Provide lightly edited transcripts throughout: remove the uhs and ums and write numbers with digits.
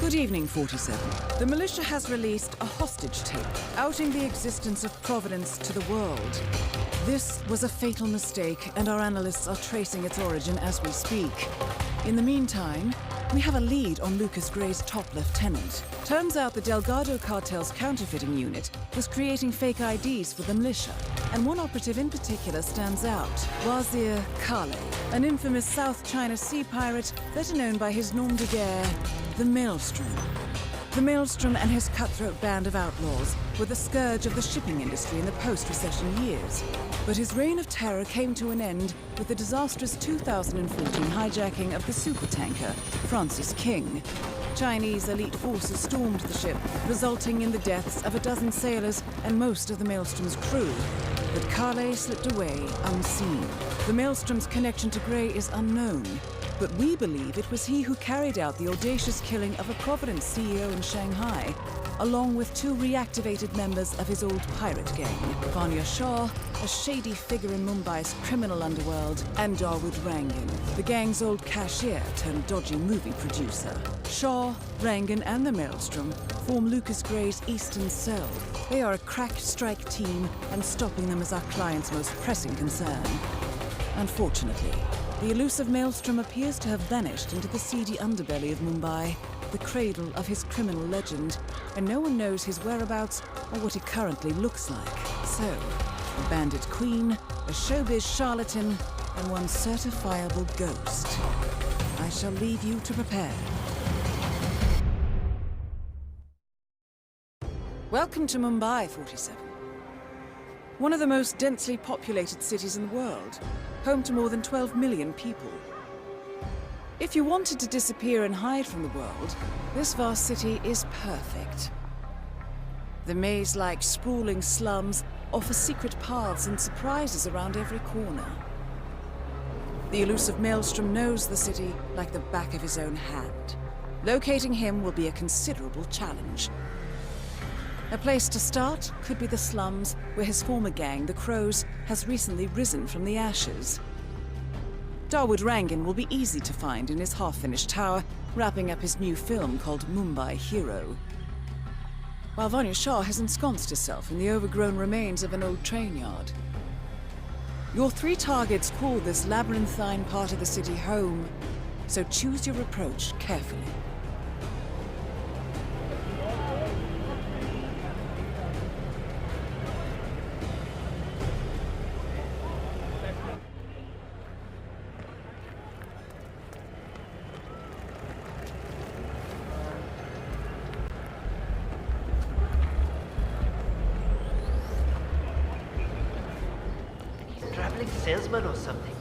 Good evening, 47. The militia has released a hostage tape, outing the existence of Providence to the world. This was a fatal mistake, and our analysts are tracing its origin as we speak. In the meantime, we have a lead on Lucas Gray's top lieutenant. Turns out the Delgado cartel's counterfeiting unit was creating fake IDs for the militia, and one operative in particular stands out, Wazir Kale, an infamous South China Sea pirate better known by his nom de guerre, the Maelstrom. The Maelstrom and his cutthroat band of outlaws were the scourge of the shipping industry in the post-recession years. But his reign of terror came to an end with the disastrous 2014 hijacking of the supertanker, Francis King. Chinese elite forces stormed the ship, resulting in the deaths of a dozen sailors and most of the Maelstrom's crew. But Kale slipped away unseen. The Maelstrom's connection to Gray is unknown, but we believe it was he who carried out the audacious killing of a Providence CEO in Shanghai, along with two reactivated members of his old pirate gang, Vanya Shah, a shady figure in Mumbai's criminal underworld, and Dawood Rangan, the gang's old cashier turned dodgy movie producer. Shah, Rangan, and the Maelstrom form Lucas Gray's Eastern Cell. They are a crack strike team, and stopping them is our client's most pressing concern. Unfortunately, the elusive Maelstrom appears to have vanished into the seedy underbelly of Mumbai, the cradle of his criminal legend, and no one knows his whereabouts or what he currently looks like. So, a bandit queen, a showbiz charlatan, and one certifiable ghost. I shall leave you to prepare. Welcome to Mumbai, 47. One of the most densely populated cities in the world, home to more than 12 million people. If you wanted to disappear and hide from the world, this vast city is perfect. The maze-like sprawling slums offer secret paths and surprises around every corner. The elusive Maelstrom knows the city like the back of his own hand. Locating him will be a considerable challenge. A place to start could be the slums, where his former gang, the Crows, has recently risen from the ashes. Dawood Rangan will be easy to find in his half-finished tower, wrapping up his new film called Mumbai Hero. While Vanya Shah has ensconced herself in the overgrown remains of an old train yard. Your three targets call this labyrinthine part of the city home, so choose your approach carefully. Salesman or something.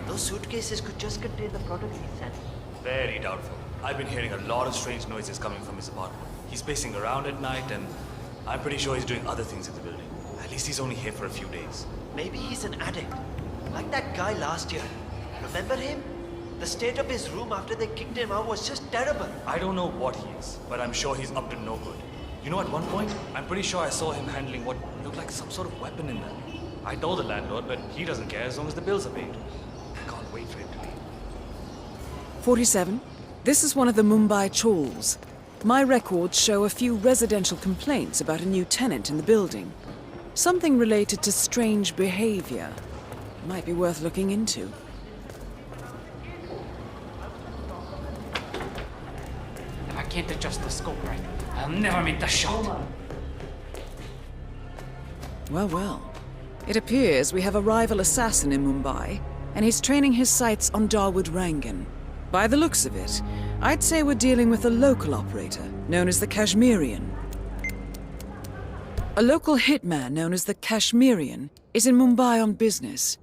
Those suitcases could just contain the products he sent. Very doubtful. I've been hearing a lot of strange noises coming from his apartment. He's pacing around at night, and I'm pretty sure he's doing other things in the building. At least he's only here for a few days. Maybe he's an addict. Like that guy last year. Remember him? The state of his room after they kicked him out was just terrible. I don't know what he is, but I'm sure he's up to no good. You know, at one point, I'm pretty sure I saw him handling what looked like some sort of weapon in there. I told the landlord, but he doesn't care as long as the bills are paid. I can't wait for him to leave. 47. This is one of the Mumbai chawls. My records show a few residential complaints about a new tenant in the building. Something related to strange behavior. Might be worth looking into. If I can't adjust the scope right, I'll never make the shot. Well, well. It appears we have a rival assassin in Mumbai, and he's training his sights on Dawood Rangan. By the looks of it, I'd say we're dealing with a local operator, known as the Kashmirian. A local hitman known as the Kashmirian is in Mumbai on business.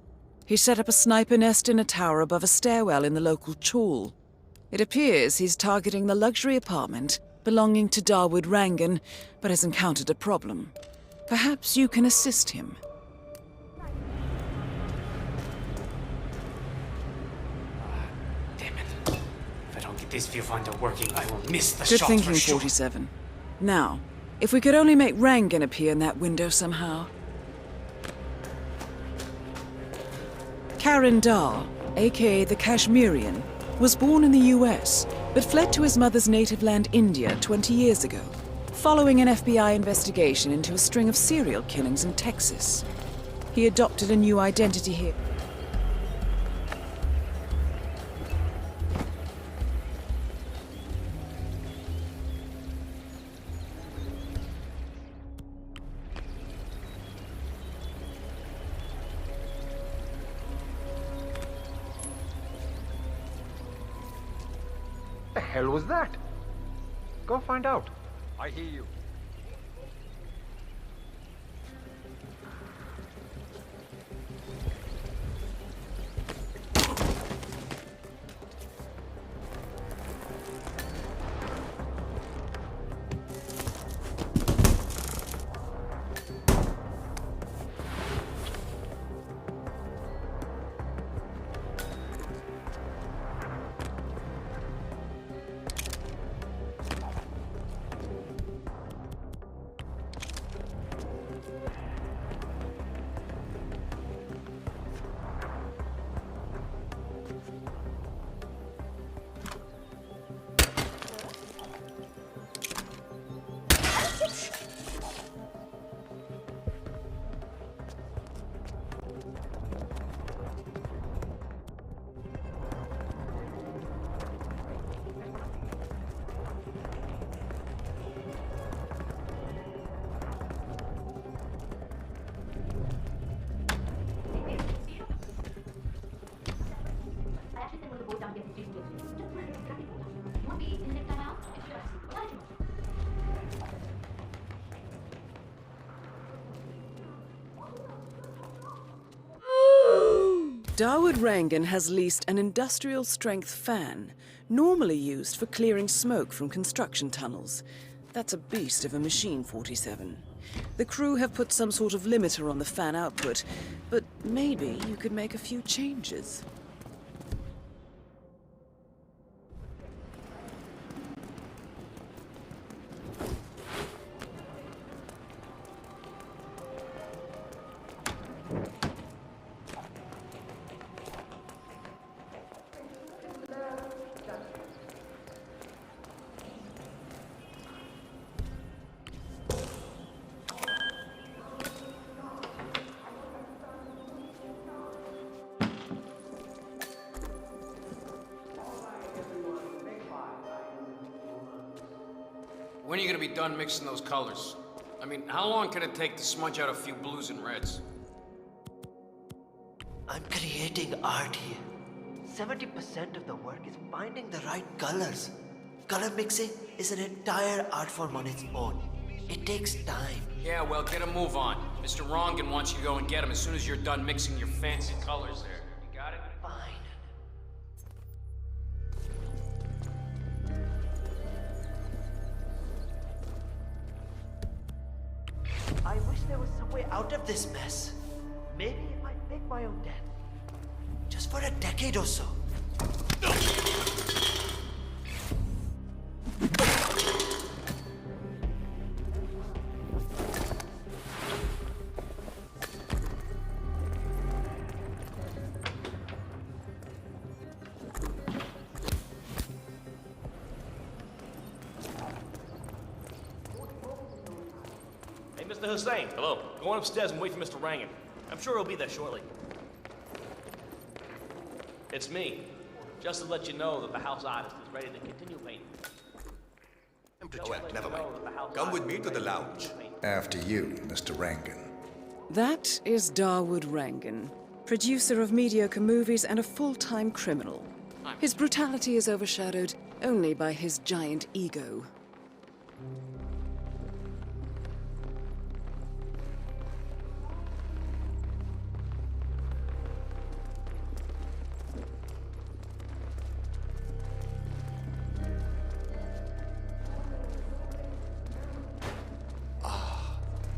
He set up a sniper nest in a tower above a stairwell in the local chawl. It appears he's targeting the luxury apartment belonging to Dawood Rangan, but has encountered a problem. Perhaps you can assist him. This viewfinder working, I will miss the Good shot thinking, for sure. 47. Now, if we could only make Rangan appear in that window somehow. Karan Dar, aka the Kashmirian, was born in the US, but fled to his mother's native land, India, 20 years ago, following an FBI investigation into a string of serial killings in Texas. He adopted a new identity here. The hell was that? Go find out. I hear you. Dawood Rangan has leased an industrial-strength fan, normally used for clearing smoke from construction tunnels. That's a beast of a machine, 47. The crew have put some sort of limiter on the fan output, but maybe you could make a few changes. When are you gonna be done mixing those colors? I mean, how long can it take to smudge out a few blues and reds? I'm creating art here. 70% of the work is finding the right colors. Color mixing is an entire art form on its own. It takes time. Yeah, well, get a move on. Mr. Rongan wants you to go and get him as soon as you're done mixing your fancy colors there. You got it? Fine. I wish there was some way out of this mess. Maybe if I fake my own death. Just for a decade or so. Mr. Hussain. Hello. Go on upstairs and wait for Mr. Rangan. I'm sure he'll be there shortly. It's me. Just to let you know that the house artist is ready to continue painting. Well, never mind. Come with me to the lounge. After you, Mr. Rangan. That is Dawood Rangan, producer of mediocre movies and a full-time criminal. His brutality is overshadowed only by his giant ego.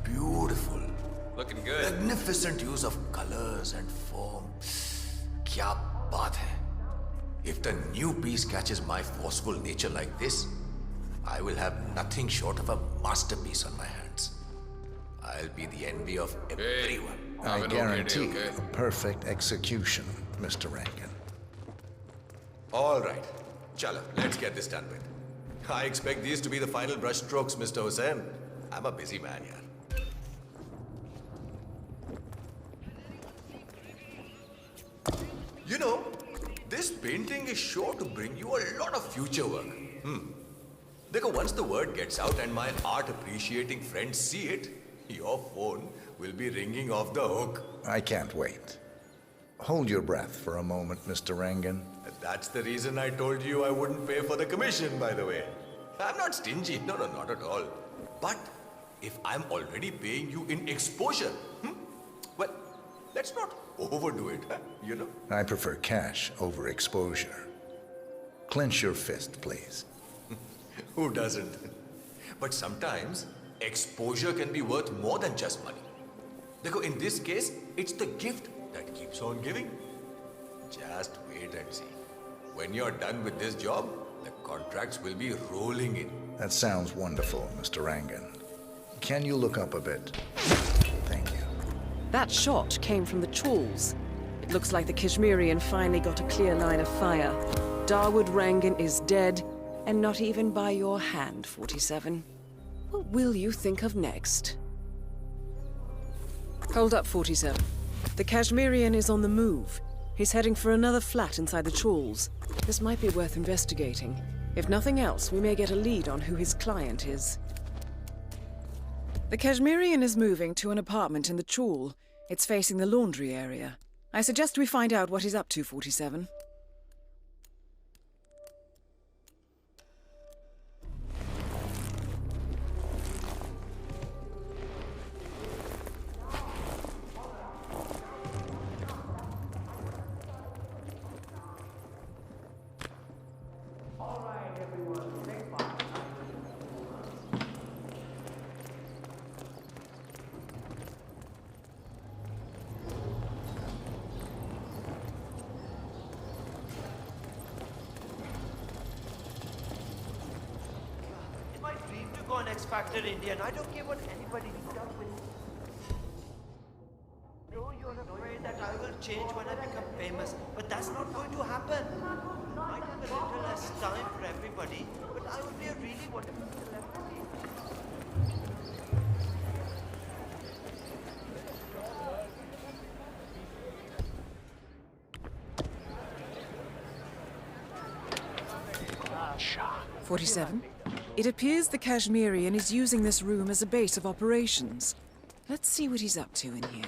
Beautiful. Looking good. Magnificent use of colors and form. Kya baat hai. If the new piece catches my forceful nature like this, I will have nothing short of a masterpiece on my hands. I'll be the envy of everyone. I guarantee a perfect execution, Mr. Rangan. All right. Chala, let's get this done with. I expect these to be the final brush strokes, Mr. Hussain. I'm a busy man here. You know, this painting is sure to bring you a lot of future work. Because once the word gets out and my art appreciating friends see it, your phone will be ringing off the hook. I can't wait. Hold your breath for a moment, Mr. Rangan. That's the reason I told you I wouldn't pay for the commission, by the way. I'm not stingy. No, not at all. But if I'm already paying you in exposure, well, let's not overdo it, you know? I prefer cash over exposure. Clench your fist, please. Who doesn't? But sometimes, exposure can be worth more than just money. Because in this case, it's the gift that keeps on giving. Just wait and see. When you're done with this job, the contracts will be rolling in. That sounds wonderful, Mr. Rangan. Can you look up a bit? Thank you. That shot came from the chawls. It looks like the Kashmirian finally got a clear line of fire. Dawood Rangan is dead, and not even by your hand, 47. What will you think of next? Hold up, 47. The Kashmirian is on the move. He's heading for another flat inside the chawls. This might be worth investigating. If nothing else, we may get a lead on who his client is. The Kashmirian is moving to an apartment in the chawl. It's facing the laundry area. I suggest we find out what he's up to, 47. Go on X Factor India, and I don't care what anybody does with it. No, you're afraid that I will change when I become famous, but that's not going to happen. I have a little less time for everybody, but I will be a really wonderful celebrity. Shah. 47. It appears the Kashmirian is using this room as a base of operations. Let's see what he's up to in here.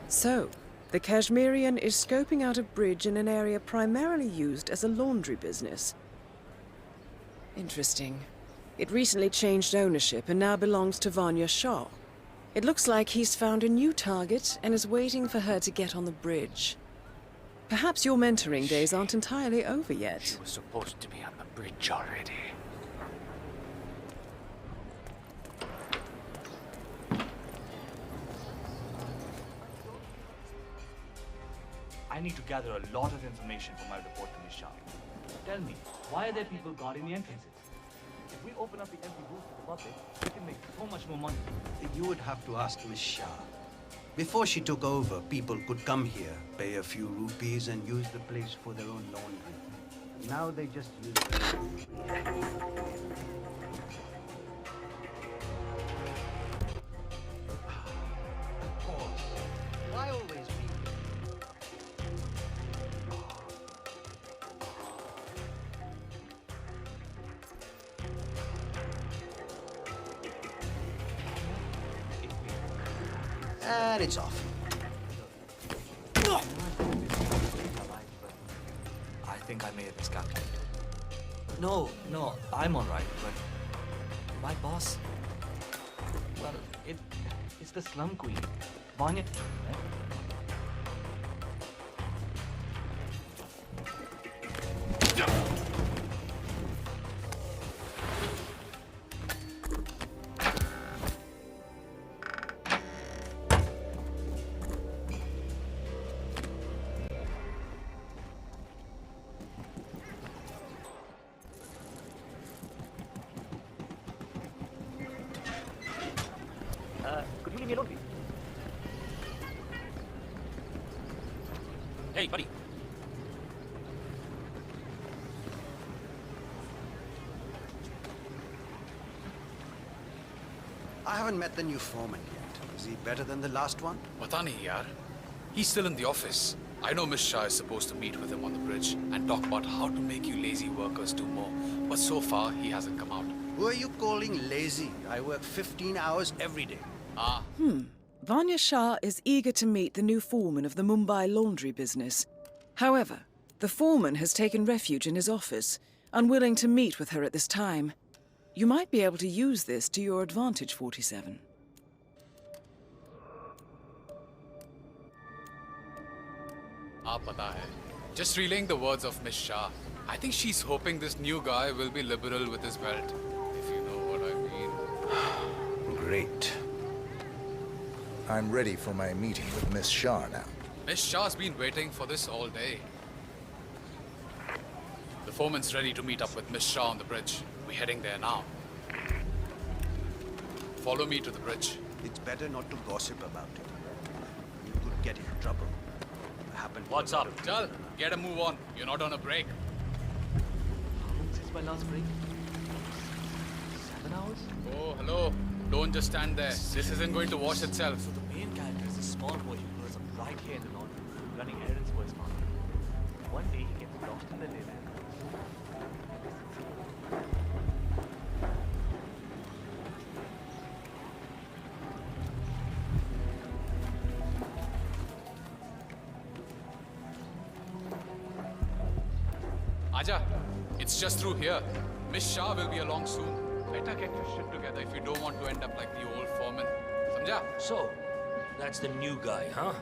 So, the Kashmirian is scoping out a bridge in an area primarily used as a laundry business. Interesting. It recently changed ownership and now belongs to Vanya Shah. It looks like he's found a new target and is waiting for her to get on the bridge. Perhaps your mentoring days aren't entirely over yet. She was supposed to be on the bridge already. I need to gather a lot of information for my report to Miss Shah. Tell me, why are there people guarding the entrances? If we open up the empty booth to the public, we can make so much more money. You would have to ask Miss Shah. Before she took over, people could come here, pay a few rupees, and use the place for their own laundry. Now they just use it. Of course. Why always me? And it's off. I think I may have miscalculated. No, I'm all right, but my boss, well, it's the slum queen, Vanya, right? Hey, buddy. I haven't met the new foreman yet. Is he better than the last one? Pata nahi yaar. He's still in the office. I know Miss Shah is supposed to meet with him on the bridge and talk about how to make you lazy workers do more. But so far, he hasn't come out. Who are you calling lazy? I work 15 hours every day. Ah. Vanya Shah is eager to meet the new foreman of the Mumbai laundry business. However, the foreman has taken refuge in his office, unwilling to meet with her at this time. You might be able to use this to your advantage, 47. Pata hai. Just relaying the words of Miss Shah. I think she's hoping this new guy will be liberal with his belt, if you know what I mean. Great. I'm ready for my meeting with Miss Shah now. Miss Shah's been waiting for this all day. The foreman's ready to meet up with Miss Shah on the bridge. We're heading there now. Follow me to the bridge. It's better not to gossip about it. You could get in trouble. What's up? Chal, get a move on. You're not on a break. Since my last break? 7 hours? Oh, hello. Don't just stand there. This isn't going to wash itself. So the main character is a small boy who grows up right here in the laundry, running errands for his mom. One day he gets lost in the leyland. Aja, it's just through here. Miss Shah will be along soon. Better get your shit together if you don't want to end up like the old foreman. Samjha? So, that's the new guy, huh?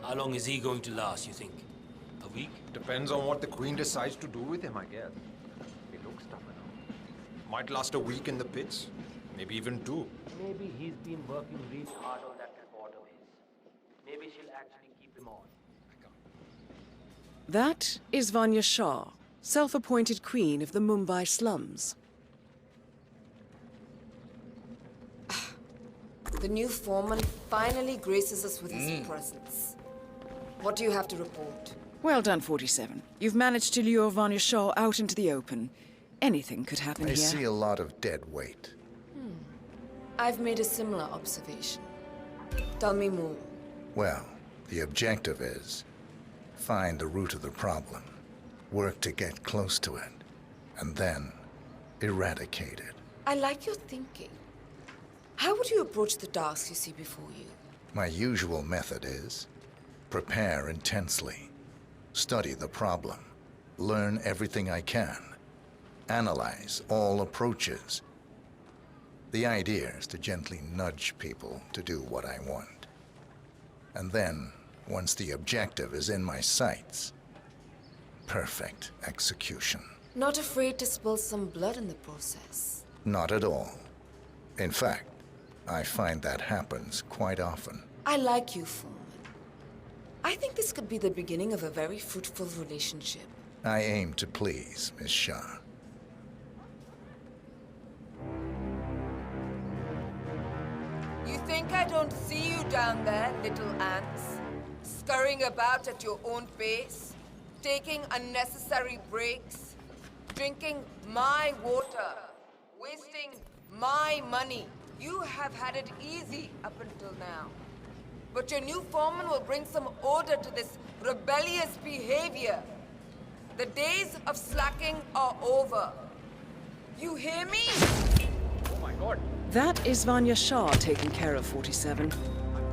How long is he going to last, you think? A week? Depends on what the Queen decides to do with him, I guess. He looks tough enough. Might last a week in the pits. Maybe even 2. Maybe he's been working really hard on that report of his. Maybe she'll actually keep him on. That is Vanya Shah, self-appointed queen of the Mumbai slums. The new foreman finally graces us with his presence. What do you have to report? Well done, 47. You've managed to lure Vanya Shah out into the open. Anything could happen I here. see a lot of dead weight. I've made a similar observation. Tell me more. Well, the objective is find the root of the problem, work to get close to it, and then eradicate it. I like your thinking. How would you approach the tasks you see before you? My usual method is prepare intensely, study the problem, learn everything I can, analyze all approaches. The idea is to gently nudge people to do what I want. And then, once the objective is in my sights, perfect execution. Not afraid to spill some blood in the process? Not at all. In fact, I find that happens quite often. I like you, foreman. I think this could be the beginning of a very fruitful relationship. I aim to please, Miss Shah. You think I don't see you down there, little ants? Scurrying about at your own pace? Taking unnecessary breaks? Drinking my water? Wasting my money? You have had it easy up until now. But your new foreman will bring some order to this rebellious behavior. The days of slacking are over. You hear me? Oh my god. That is Vanya Shah taking care of, 47.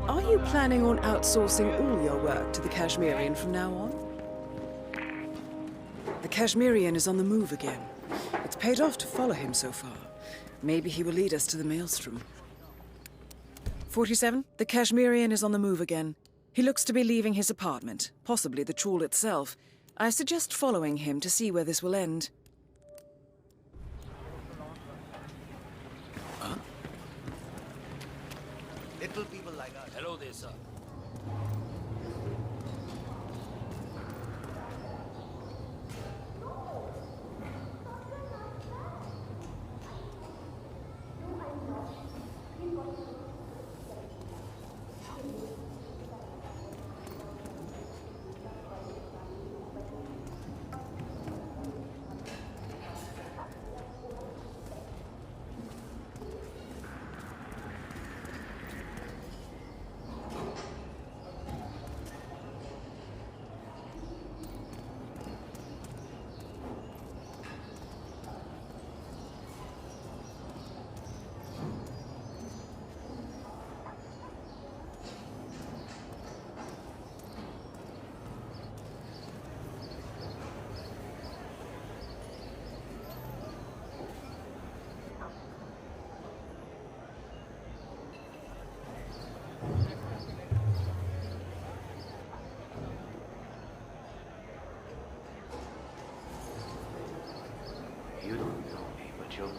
Are you planning on outsourcing all your work to the Kashmirian from now on? The Kashmirian is on the move again. It's paid off to follow him so far. Maybe he will lead us to the maelstrom. 47, the Kashmirian is on the move again. He looks to be leaving his apartment, possibly the trawl itself. I suggest following him to see where this will end. Little people like us. Hello there, sir.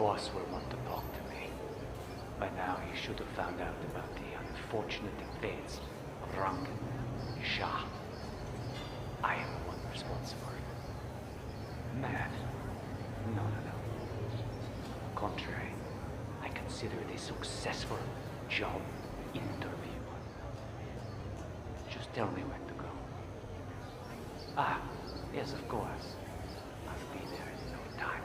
boss will want to talk to me. By now, he should have found out about the unfortunate events of Rangan Shah. I am the one responsible. Mad? No. On the contrary, I consider it a successful job interview. Just tell me where to go. Ah, yes, of course. I'll be there in no time.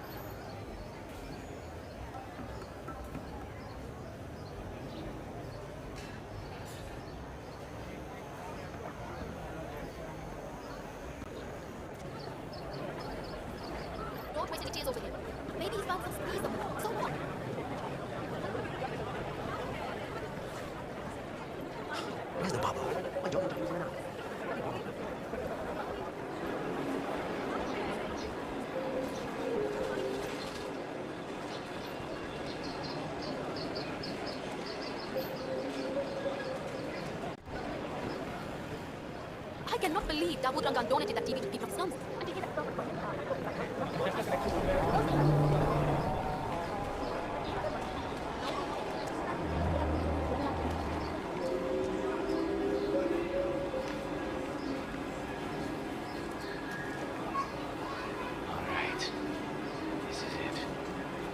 Don't waste any tears over here. Maybe he's found some squeeze of it. So what? Where's the barber? Why don't you right now? I cannot believe Dawood Rangan donated that TV to people from slums. And to get that profit from him. Alright. This is it.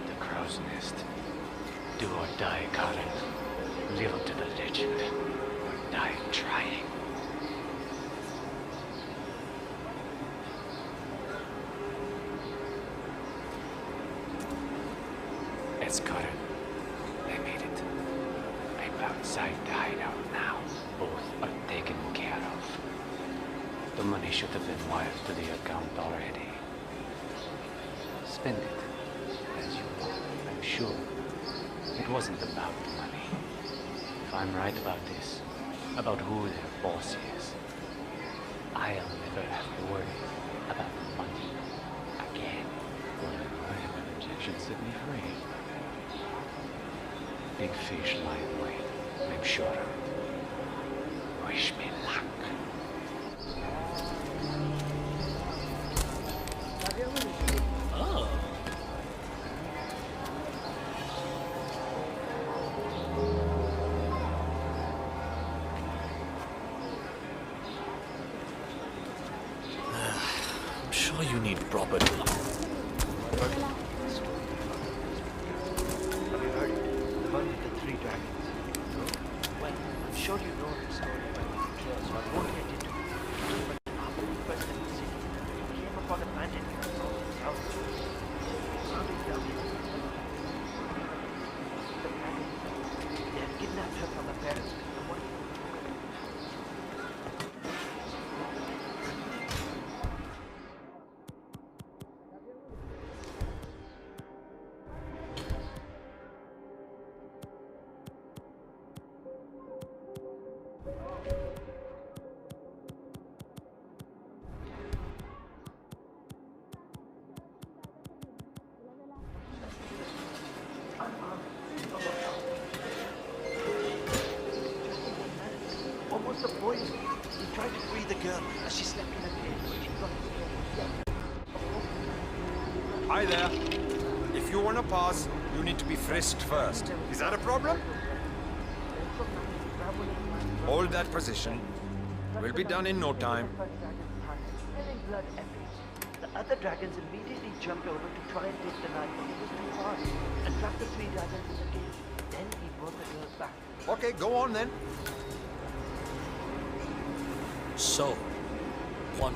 The crow's nest. Do or die, Karen. Live up to the legend. Or die trying. Escort. They made it. People outside the hideout now. Both are taken care of. The money should have been wired to the account already. Spend it as you want. I'm sure it wasn't about the money. If I'm right about this, about who their boss is, I'll never have to worry about money again. Well, injection set me free. Big fish lie in wait, I'm sure. Wish me luck. Oh. I'm sure you need proper. Have you heard the one with the 3 dragons? No? Well, I'm sure you know the story, but so I won't get into it. But after the first in the city, he came upon a bandit camp called the South. Surrounding down here. The bandits, they had kidnapped her from her parents. And what What was the point? He tried to free the girl as she slept in a cage, but she got Hi there. If you want to pass, you need to be frisked first. Is that a problem? Hold that position. We'll be done in no time. Smelling blood everywhere. The other dragons immediately jumped over to try and take the knife, but it was too hard, and trapped the 3 dragons in the cage. Then he brought the girl back. Okay, go on then. So, one.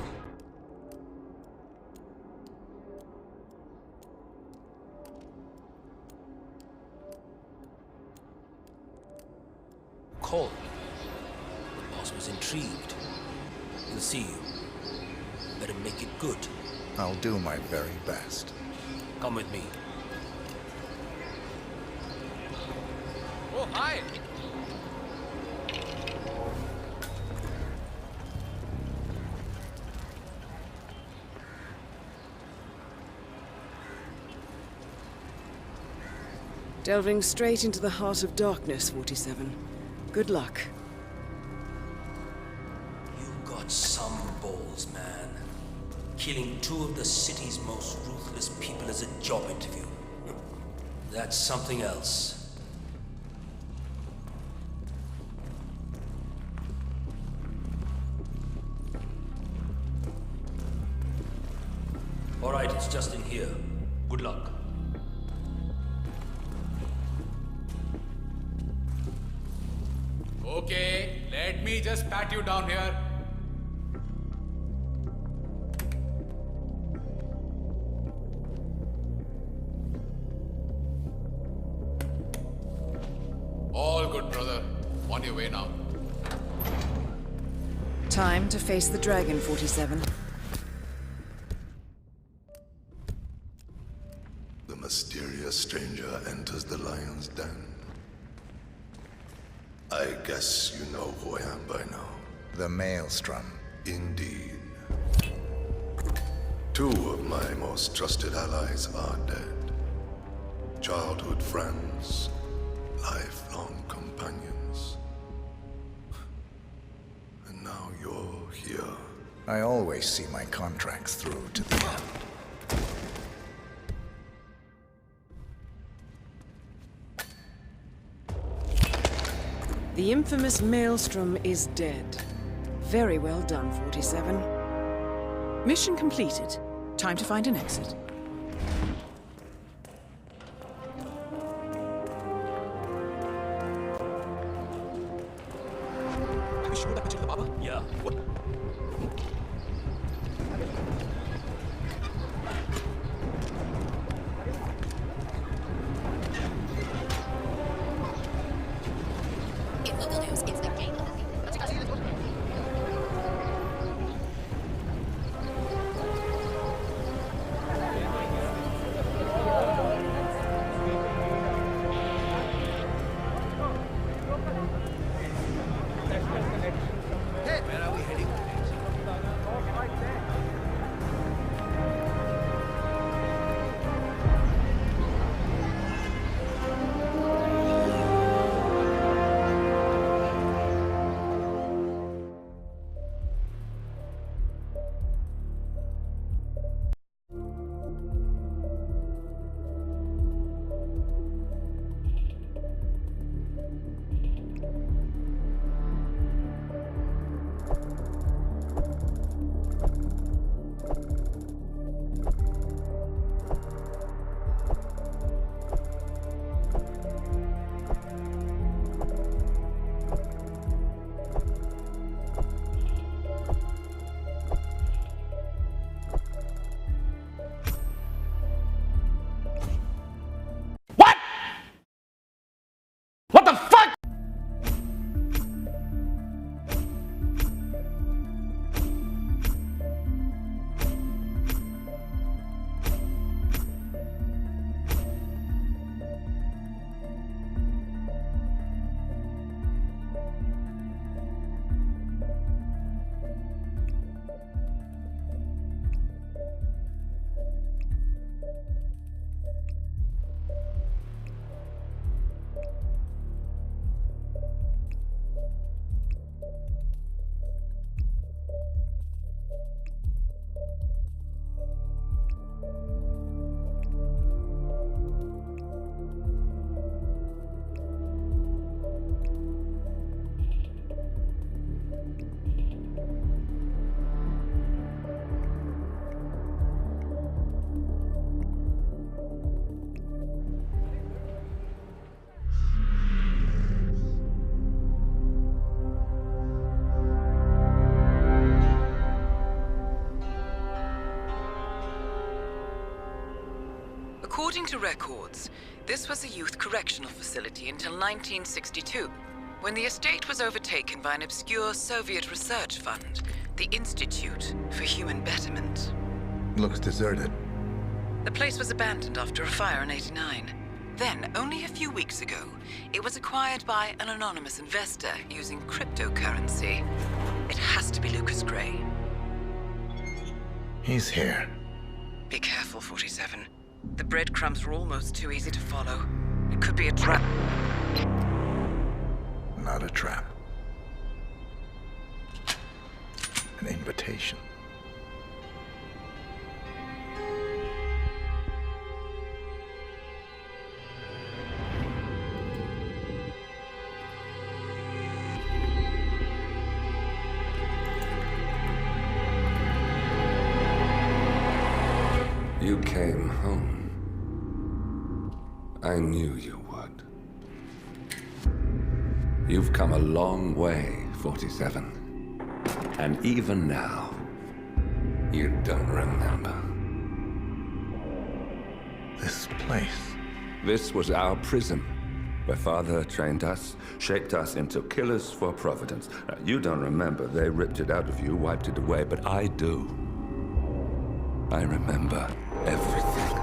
Call. The boss was intrigued. He'll see you. Better make it good. I'll do my very best. Come with me. Oh, hi! Delving straight into the heart of darkness, 47. Good luck. You got some balls, man. Killing 2 of the city's most ruthless people as a job interview. That's something else. All right, it's just in here. Good luck. Okay, let me just pat you down here. All good, brother. On your way now. Time to face the dragon, 47. The mysterious stranger enters the lion's den. I guess you know who I am by now. The Maelstrom. Indeed. Two of my most trusted allies are dead. Childhood friends, lifelong companions. And now you're here. I always see my contracts through to the end. The infamous Maelstrom is dead. Very well done, 47. Mission completed. Time to find an exit. Yeah. What? What the fuck? According to records, this was a youth correctional facility until 1962, when the estate was overtaken by an obscure Soviet research fund, the Institute for Human Betterment. Looks deserted. The place was abandoned after a fire in '89. Then, only a few weeks ago, it was acquired by an anonymous investor using cryptocurrency. It has to be Lucas Gray. He's here. Be careful, 47. The breadcrumbs were almost too easy to follow. It could be a trap. Not a trap. An invitation. You came home. I knew you would. You've come a long way, 47. And even now, you don't remember. This place. This was our prison, where Father trained us, shaped us into killers for Providence. You don't remember. They ripped it out of you, wiped it away, but I do. I remember everything.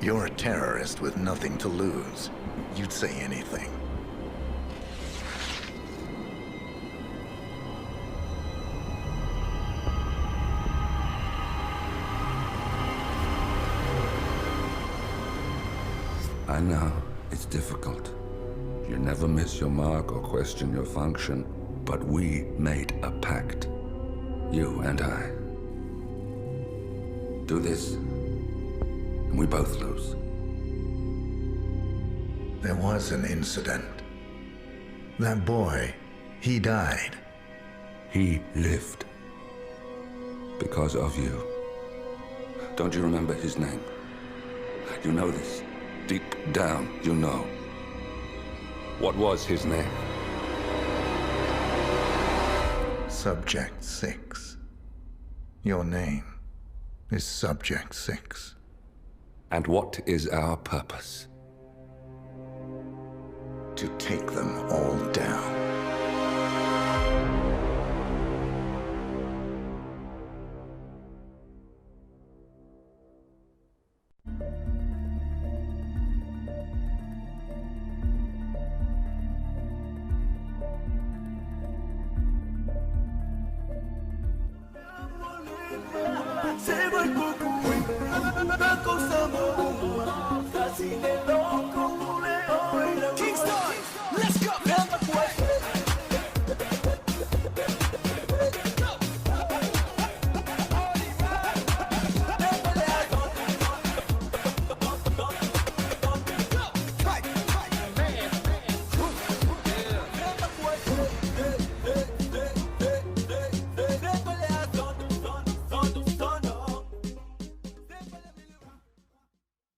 You're a terrorist with nothing to lose. You'd say anything. I know, it's difficult. You never miss your mark or question your function, but we made a pact. You and I. Do this, and we both lose. There was an incident. That boy, he died. He lived. Because of you. Don't you remember his name? You know this. Deep down, you know. What was his name? Subject 6. Your name is Subject 6. And what is our purpose? To take them all down. Se vuelve